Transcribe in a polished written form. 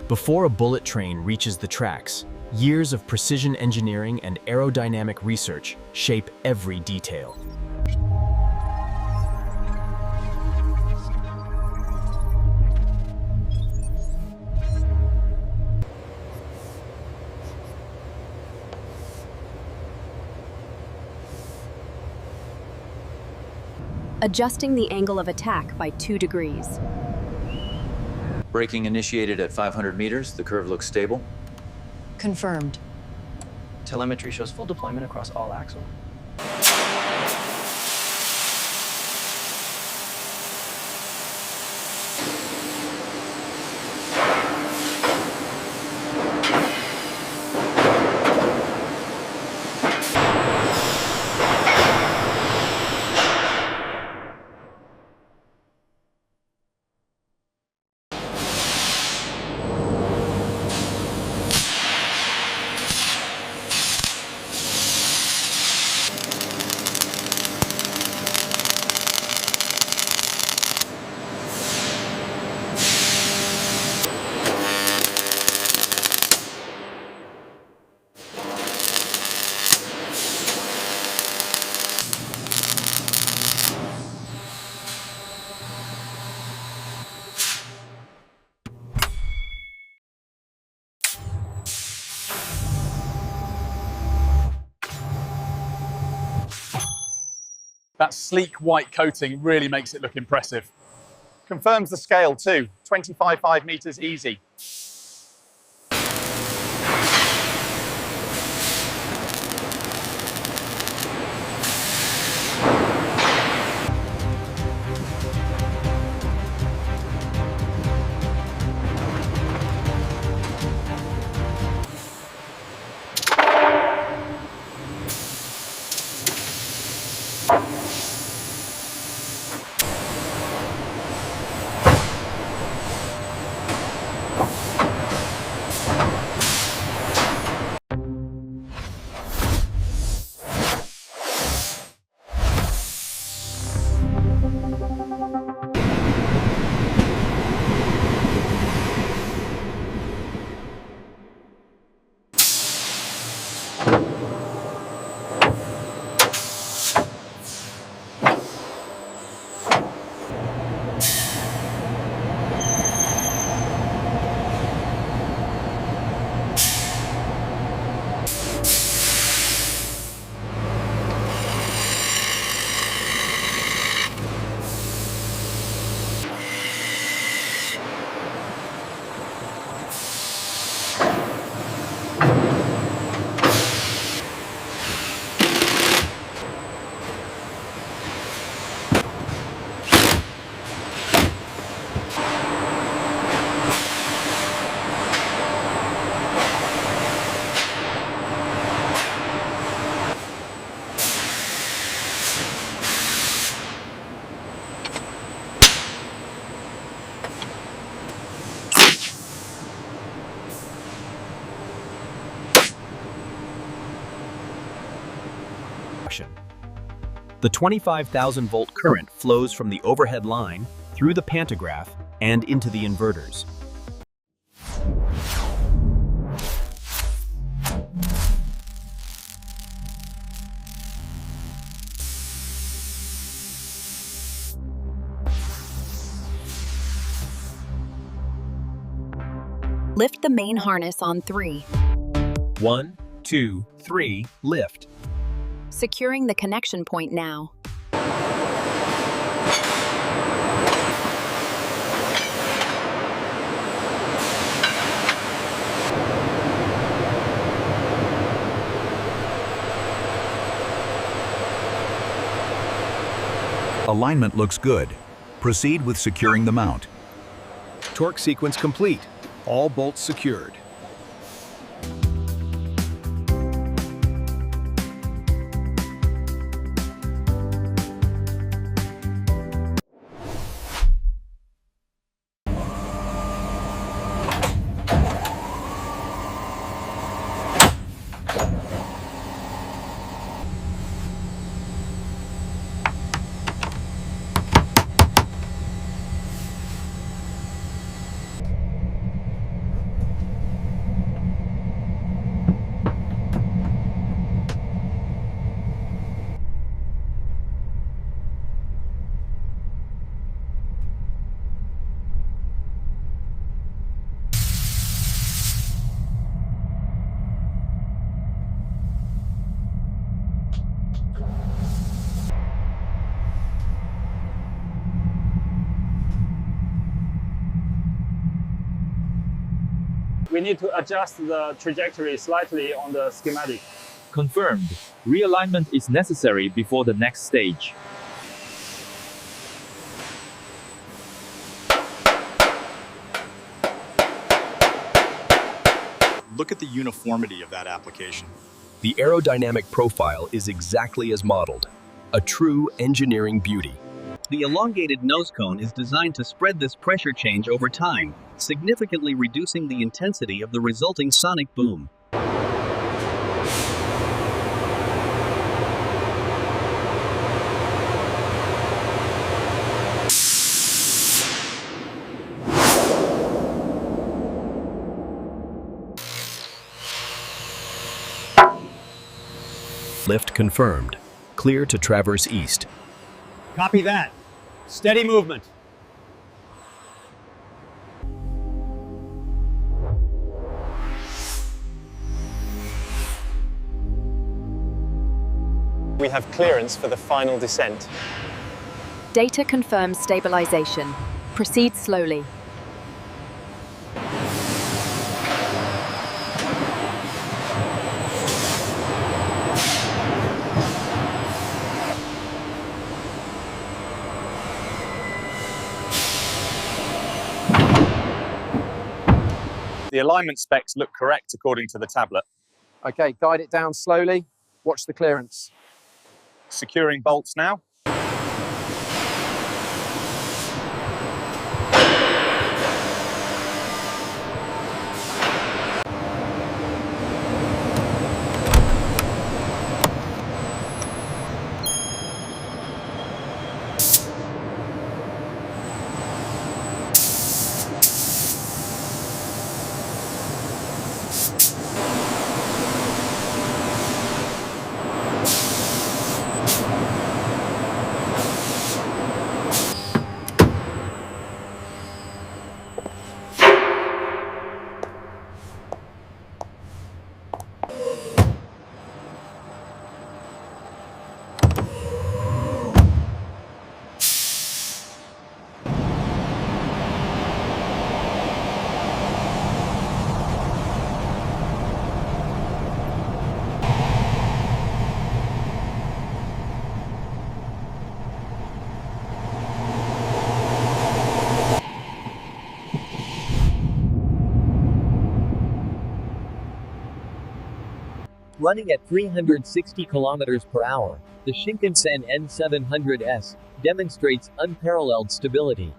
Before a bullet train reaches the tracks, years of precision engineering and aerodynamic research shape every detail. Adjusting the angle of attack by 2 degrees. Braking initiated at 500 meters. The curve looks stable. Confirmed. Telemetry shows full deployment across all axles. That sleek white coating really makes it look impressive. Confirms the scale too, 25.5 meters easy. The 25,000-volt current flows from the overhead line through the pantograph and into the inverters. Lift the main harness on 3. 1, 2, 3, lift. Securing the connection point now. Alignment looks good. Proceed with securing the mount. Torque sequence complete. All bolts secured. We need to adjust the trajectory slightly on the schematic. Confirmed. Realignment is necessary before the next stage. Look at the uniformity of that application. The aerodynamic profile is exactly as modeled, a true engineering beauty. The elongated nose cone is designed to spread this pressure change over time, significantly reducing the intensity of the resulting sonic boom. Lift confirmed. Clear to traverse east. Copy that. Steady movement. We have clearance for the final descent. Data confirms stabilization. Proceed slowly. The alignment specs look correct according to the tablet. Okay, guide it down slowly. Watch the clearance. Securing bolts now. Running at 360 kilometers per hour, the Shinkansen N700S demonstrates unparalleled stability.